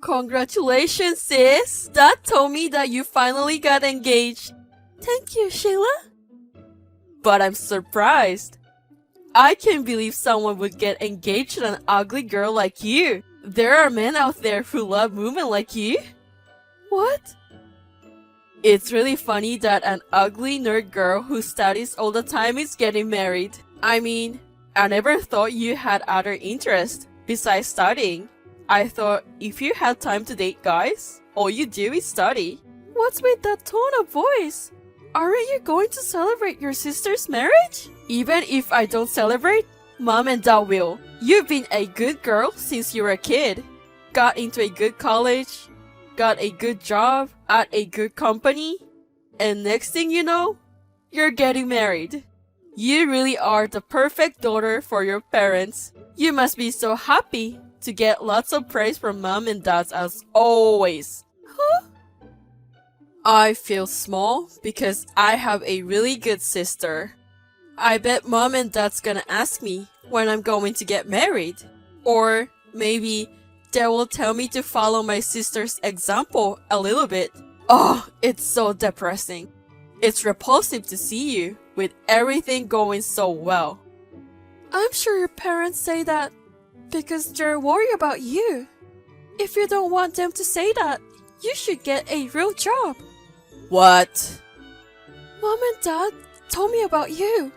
Congratulations, sis! Dad told me that you finally got engaged. Thank you, Sheila. But I'm surprised. I can't believe someone would get engaged to an ugly girl like you. There are men out there who love women like you. What? It's really funny that an ugly nerd girl who studies all the time is getting married. I mean, I never thought you had other interests besides studying. I thought if you had time to date guys, all you do is study. What's with that tone of voice? Aren't you going to celebrate your sister's marriage? Even if I don't celebrate, Mom and Dad will. You've been a good girl since you were a kid. Got into a good college, got a good job at a good company, and next thing you know, you're getting married. You really are the perfect daughter for your parents. You must be so happy to get lots of praise from Mom and Dad as always. Huh? I feel small because I have a really good sister. I bet Mom and Dad's gonna ask me when I'm going to get married. Or maybe they will tell me to follow my sister's example a little bit. Oh, it's so depressing. It's repulsive to see you with everything going so well. I'm sure your parents say that because they're worried about you. If you don't want them to say that, you should get a real job. What? Mom and Dad told me about you.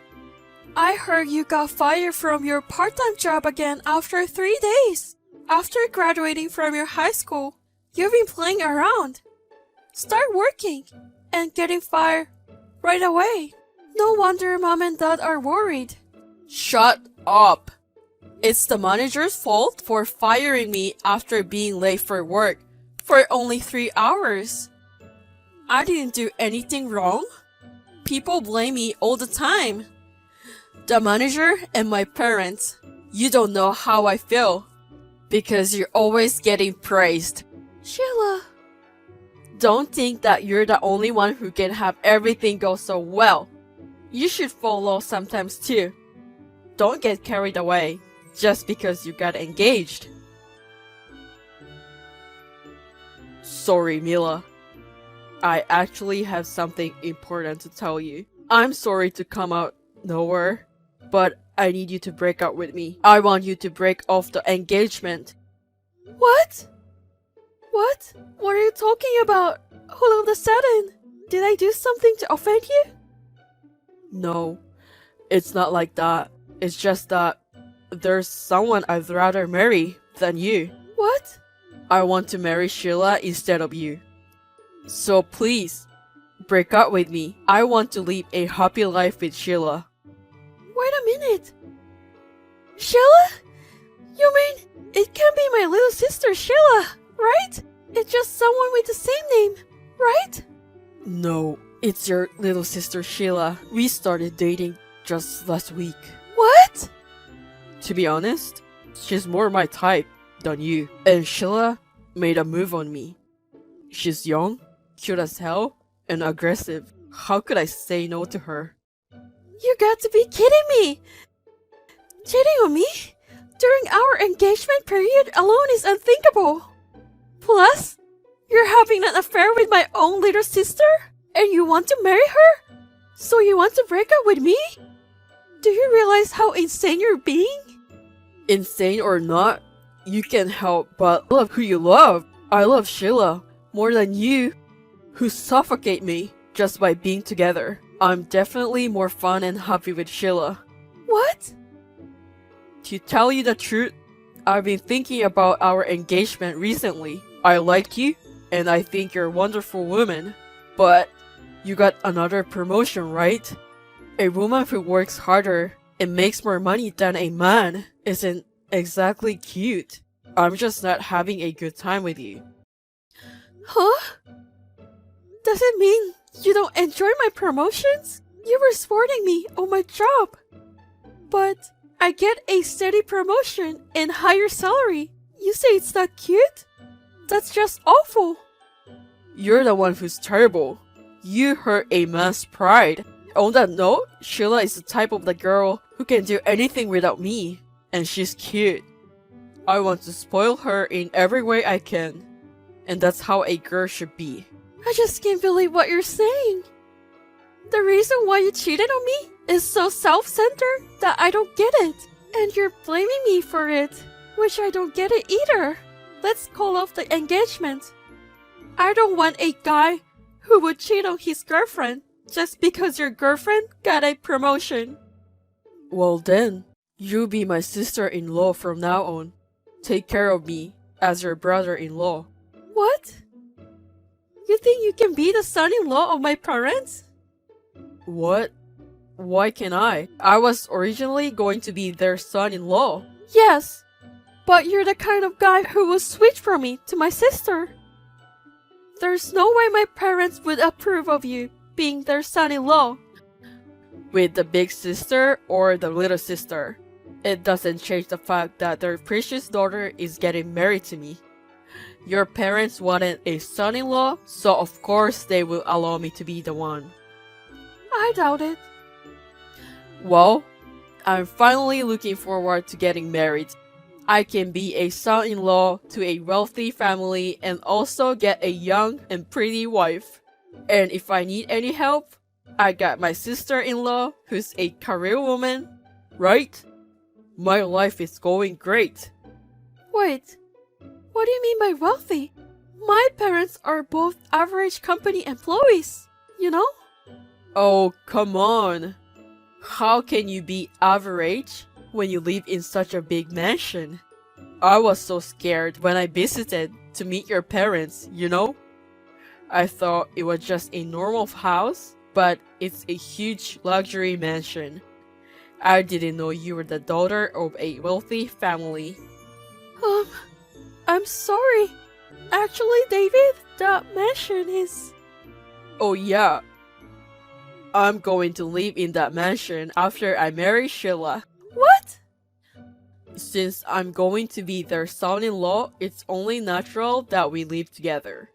I heard you got fired from your part-time job again after 3 days. After graduating from your high school, you've been playing around. Start working and getting fired right away. No wonder Mom and Dad are worried. Shut up. It's the manager's fault for firing me after being late for work for only 3 hours. I didn't do anything wrong. People blame me all the time. The manager and my parents. You don't know how I feel. Because you're always getting praised. Sheila. Don't think that you're the only one who can have everything go so well. You should follow sometimes too. Don't get carried away just because you got engaged. Sorry, Mila. I actually have something important to tell you. I'm sorry to come out nowhere, but I need you to break up with me. I want you to break off the engagement. What? What? What are you talking about? All of a sudden, did I do something to offend you? No, it's not like that. It's just that there's someone I'd rather marry than you. What? I want to marry Sheila instead of you. So please, break up with me. I want to live a happy life with Sheila. Wait a minute. Sheila? You mean it can't be my little sister Sheila, right? It's just someone with the same name, right? No, it's your little sister Sheila. We started dating just last week. What? To be honest, she's more my type than you. And Sheila made a move on me. She's young, cute as hell, and aggressive. How could I say no to her? You got to be kidding me! Cheating on me? During our engagement period alone is unthinkable. Plus, you're having an affair with my own little sister? And you want to marry her? So you want to break up with me? Do you realize how insane you're being? Insane or not, you can't help but love who you love. I love Sheila more than you, who suffocate me just by being together. I'm definitely more fun and happy with Sheila. What? To tell you the truth, I've been thinking about our engagement recently. I like you, and I think you're a wonderful woman. But you got another promotion, right? A woman who works harder and makes more money than a man isn't exactly cute. I'm just not having a good time with you. Huh? Does it mean you don't enjoy my promotions? You were supporting me on my job. But I get a steady promotion and higher salary. You say it's not cute? That's just awful. You're the one who's terrible. You hurt a man's pride. On that note, Sheila is the type of the girl who can do anything without me. And she's cute. I want to spoil her in every way I can. And that's how a girl should be. I just can't believe what you're saying. The reason why you cheated on me is so self-centered that I don't get it. And you're blaming me for it, which I don't get it either. Let's call off the engagement. I don't want a guy who would cheat on his girlfriend just because your girlfriend got a promotion. Well then, you be my sister-in-law from now on. Take care of me as your brother-in-law. What? You think you can be the son-in-law of my parents? What? Why can't I? I was originally going to be their son-in-law. Yes, but you're the kind of guy who will switch from me to my sister. There's no way my parents would approve of you being their son-in-law. With the big sister or the little sister, it doesn't change the fact that their precious daughter is getting married to me. Your parents wanted a son-in-law, so of course they will allow me to be the one. I doubt it. Well, I'm finally looking forward to getting married. I can be a son-in-law to a wealthy family and also get a young and pretty wife. And if I need any help, I got my sister-in-law who's a career woman, right? My life is going great. Wait, what do you mean by wealthy? My parents are both average company employees, you know? Oh, come on. How can you be average when you live in such a big mansion? I was so scared when I visited to meet your parents, you know? I thought it was just a normal house, but it's a huge luxury mansion. I didn't know you were the daughter of a wealthy family. I'm sorry. Actually, David, that mansion is... Oh yeah. I'm going to live in that mansion after I marry Sheila. What? Since I'm going to be their son-in-law, it's only natural that we live together.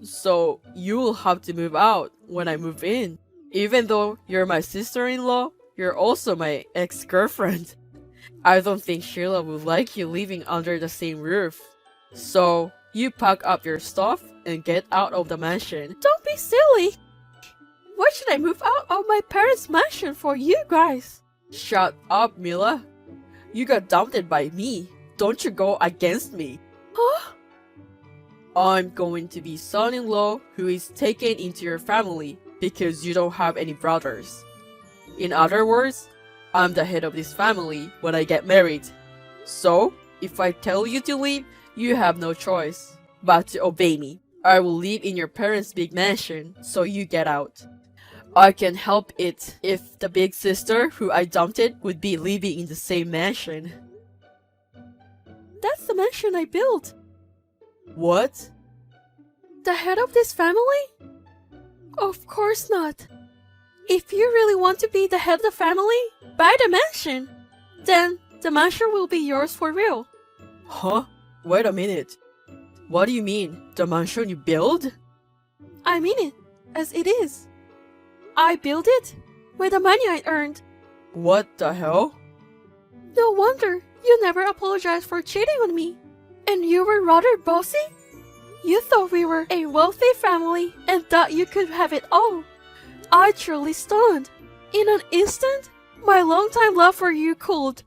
So you will have to move out when I move in. Even though you're my sister-in-law, you're also my ex-girlfriend. I don't think Sheila would like you living under the same roof. So you pack up your stuff and get out of the mansion. Don't be silly. Why should I move out of my parents' mansion for you guys? Shut up, Mila. You got dumped by me. Don't you go against me. Huh? I'm going to be son-in-law who is taken into your family because you don't have any brothers. In other words, I'm the head of this family when I get married. So, if I tell you to leave, you have no choice but to obey me. I will live in your parents' big mansion, so you get out. I can help it if the big sister who I dumped would be living in the same mansion. That's the mansion I built. What? The head of this family? Of course not. If you really want to be the head of the family, buy the mansion. Then the mansion will be yours for real. Huh? Wait a minute. What do you mean? The mansion you build? I mean it, as it is. I built it with the money I earned. What the hell? No wonder you never apologized for cheating on me. And you were rather bossy? You thought we were a wealthy family and thought you could have it all. I truly stunned. In an instant, my long-time love for you cooled.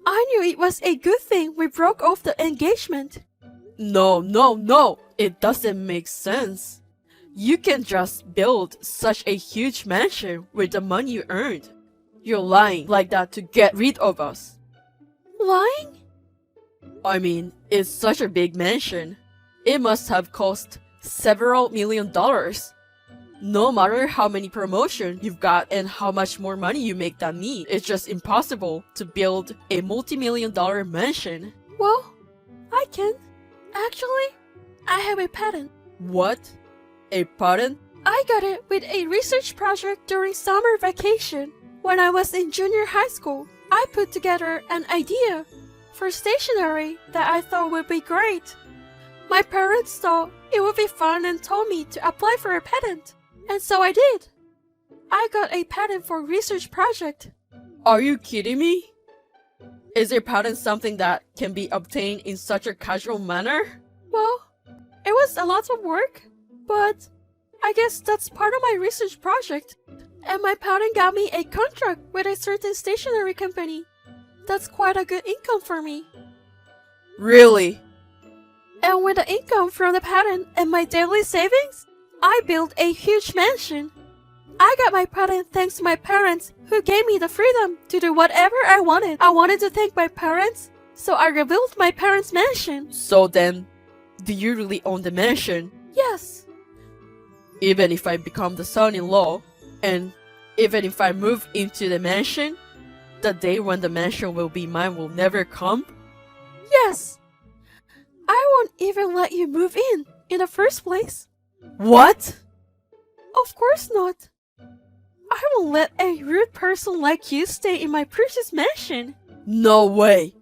I knew it was a good thing we broke off the engagement. No. It doesn't make sense. You can just build such a huge mansion with the money you earned. You're lying like that to get rid of us. Lying? I mean, it's such a big mansion. It must have cost several $million. No matter how many promotions you've got and how much more money you make than me, it's just impossible to build a multi-million-dollar mansion. Well, I can. Actually, I have a patent. What? A patent? I got it with a research project during summer vacation. When I was in junior high school, I put together an idea for stationery that I thought would be great. My parents thought it would be fun and told me to apply for a patent. And so I did. I got a patent for research project. Are you kidding me? Is a patent something that can be obtained in such a casual manner? Well, it was was a lot of work, but I guess that's part of my research project. And my parent got me a contract with a certain stationery company. That's quite a good income for me. Really? And with the income from the patent and my daily savings, I built a huge mansion. I got my patent thanks to my parents who gave me the freedom to do whatever I wanted. I wanted to thank my parents, so I rebuilt my parents' mansion. So then, do you really own the mansion? Yes. Even if I become the son-in-law, and even if I move into the mansion, the day when the mansion will be mine will never come? Yes. I won't even let you move in the first place. What? Of course not. I won't let a rude person like you stay in my precious mansion. No way.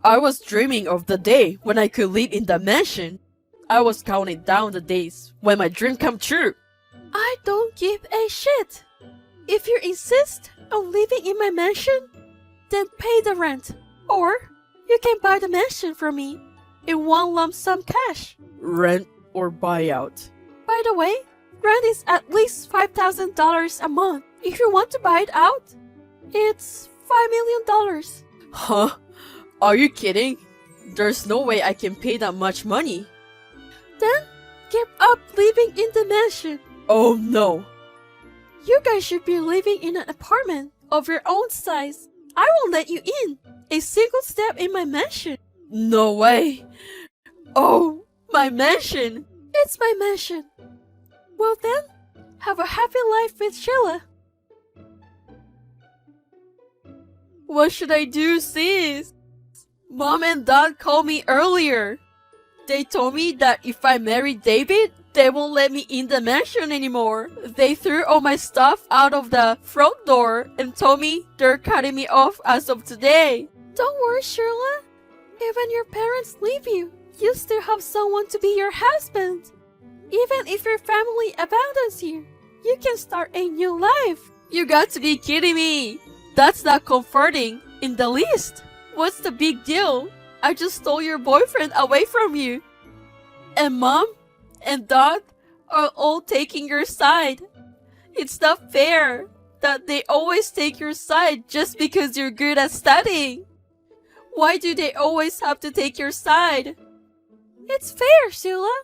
I was dreaming of the day when I could live in the mansion. I was counting down the days when my dream come true. I don't give a shit. If you insist on living in my mansion, then pay the rent. Or you can buy the mansion from me in one lump sum cash. Rent or buyout? By the way, rent is at least $5,000 a month. If you want to buy it out, it's $5 million. Huh? Are you kidding? There's no way I can pay that much money. Then give up living in the mansion. Oh no. You guys should be living in an apartment of your own size. I won't let you in a single step in my mansion. No way. Oh, my mansion. It's my mansion. Well then, have a happy life with Sheila. What should I do, sis? Mom and Dad called me earlier. They told me that if I marry David, they won't let me in the mansion anymore. They threw all my stuff out of the front door and told me they're cutting me off as of today. Don't worry, Sheila. Even your parents leave you, you still have someone to be your husband. Even if your family abandons you, you can start a new life. You got to be kidding me. That's not comforting in the least. What's the big deal? I just stole your boyfriend away from you. And Mom and Dad are all taking your side. It's not fair that they always take your side just because you're good at studying. Why do they always have to take your side? It's fair, Sheila.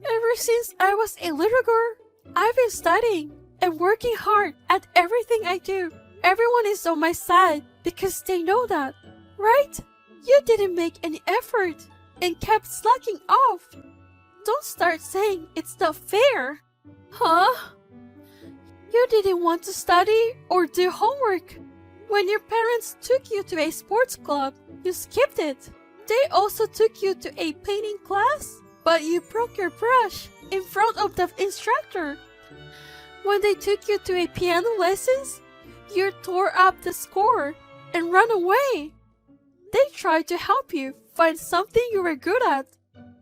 Ever since I was a little girl, I've been studying and working hard at everything I do. Everyone is on my side because they know that, right? You didn't make any effort and kept slacking off. Don't start saying it's not fair. Huh? You didn't want to study or do homework. When your parents took you to a sports club, you skipped it. They also took you to a painting class, but you broke your brush in front of the instructor. When they took you to a piano lessons, you tore up the score and ran away. They tried to help you find something you were good at,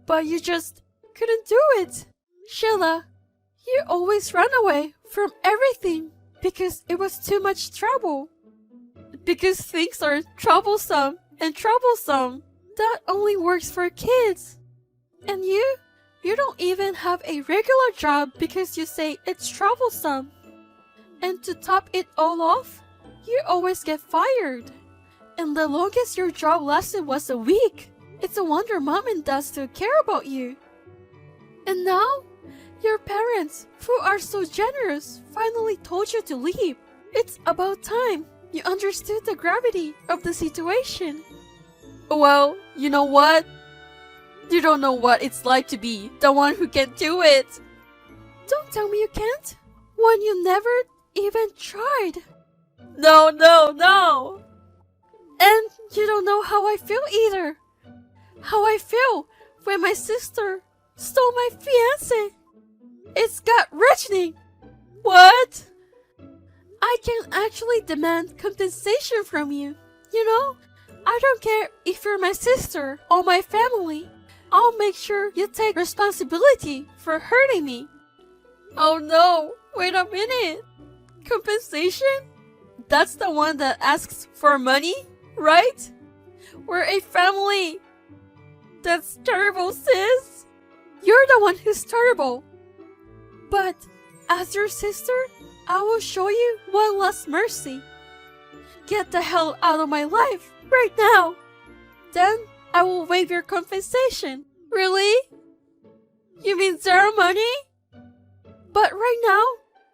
but you just couldn't do it. Sheila, you always ran away from everything because it was too much trouble. Because things are troublesome and troublesome. That only works for kids. And you don't even have a regular job because you say it's troublesome. And to top it all off, you always get fired. And the longest your job lasted was a week. It's a wonder Mom and Dad still care about you. And now, your parents, who are so generous, finally told you to leave. It's about time you understood the gravity of the situation. Well, you know what? You don't know what it's like to be the one who can't do it. Don't tell me you can't when you never even tried. No, no, no. And you don't know how I feel either. How I feel when my sister stole my fiancé. It's gut-wrenching. What? I can actually demand compensation from you. You know, I don't care if you're my sister or my family. I'll make sure you take responsibility for hurting me. Oh no, wait a minute. Compensation? That's the one that asks for money, right? We're a family. That's terrible, sis. the one who's terrible. But as your sister, I will show you one last mercy. Get the hell out of my life right now. Then I will waive your compensation. Really? You mean zero money? But right now,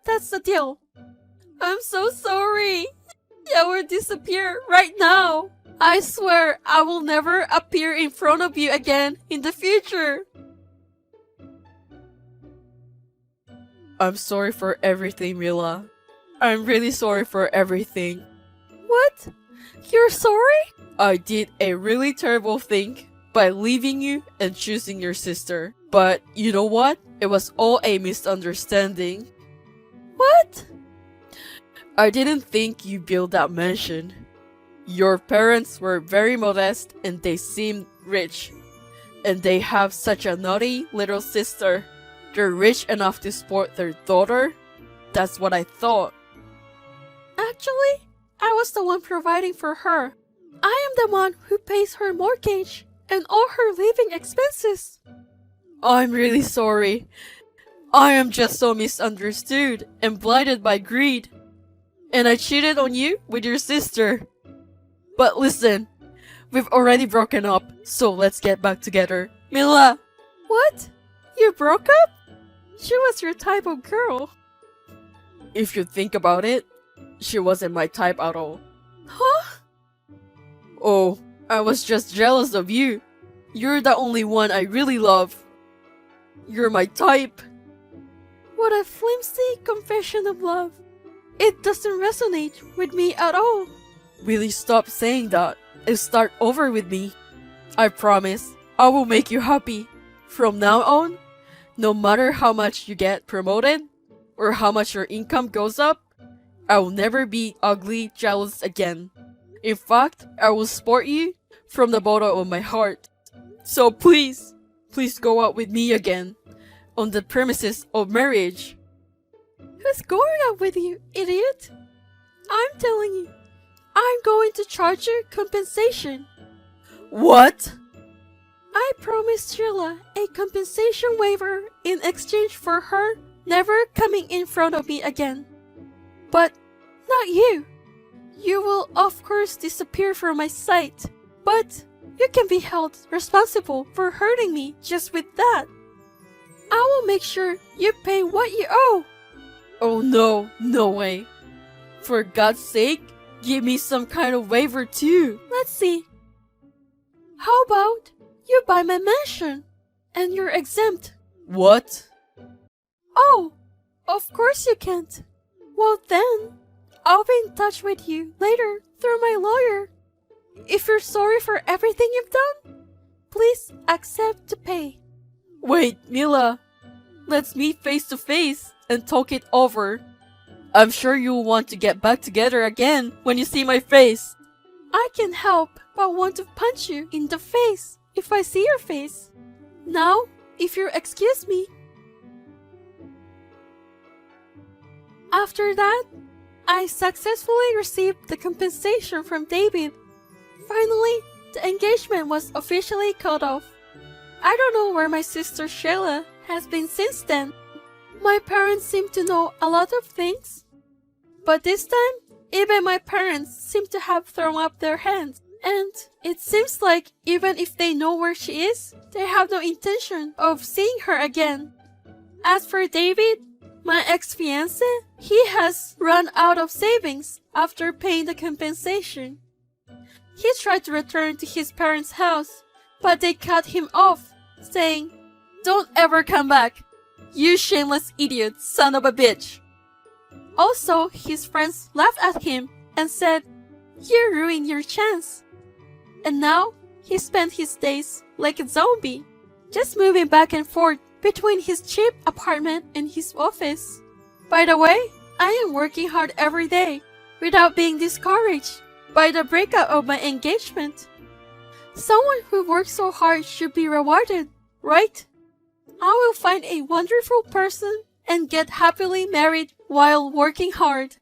that's the deal. I'm so sorry. I will disappear right now. I swear I will never appear in front of you again in the future. I'm sorry for everything, Mila. I'm really sorry for everything. What? You're sorry? I did a really terrible thing by leaving you and choosing your sister. But you know what? It was all a misunderstanding. What? I didn't think you built that mansion. Your parents were very modest and they seemed rich. And they have such a naughty little sister. They're rich enough to support their daughter? That's what I thought. Actually, I was the one providing for her. I am the one who pays her mortgage and all her living expenses. I'm really sorry. I am just so misunderstood and blinded by greed. And I cheated on you with your sister. But listen, we've already broken up, so let's get back together. Mila! What? You broke up? She was your type of girl. If you think about it, she wasn't my type at all. Huh? Oh, I was just jealous of you. You're the only one I really love. You're my type. What a flimsy confession of love. It doesn't resonate with me at all. Really stop saying that and start over with me. I promise I will make you happy. From now on, no matter how much you get promoted or how much your income goes up, I will never be ugly jealous again. In fact, I will support you from the bottom of my heart. So please, please go out with me again on the premises of marriage. Who's going out with you, idiot? I'm telling you, I'm going to charge you compensation. What? I promised Sheila a compensation waiver in exchange for her never coming in front of me again. But not you. You will of course disappear from my sight, but you can be held responsible for hurting me just with that. I will make sure you pay what you owe. Oh no, no way. For God's sake, give me some kind of waiver too. Let's see. How about you buy my mansion and you're exempt? What? Oh, of course you can't. Well then, I'll be in touch with you later through my lawyer. If you're sorry for everything you've done, please accept to pay. Wait, Mila. Let's meet face to face and talk it over. I'm sure you'll want to get back together again when you see my face. I can't help but want to punch you in the face if I see your face. Now, if you excuse me. After that, I successfully received the compensation from David. Finally, the engagement was officially cut off. I don't know where my sister Sheila has been since then. My parents seem to know a lot of things. But this time, even my parents seem to have thrown up their hands. And it seems like even if they know where she is, they have no intention of seeing her again. As for David, my ex-fiancé, he has run out of savings after paying the compensation. He tried to return to his parents' house, but they cut him off, saying, "Don't ever come back, you shameless idiot, son of a bitch." Also, his friends laughed at him and said, "You ruined your chance." And now, he spent his days like a zombie, just moving back and forth between his cheap apartment and his office. By the way, I am working hard every day without being discouraged by the breakup of my engagement. Someone who works so hard should be rewarded, right? I will find a wonderful person and get happily married while working hard.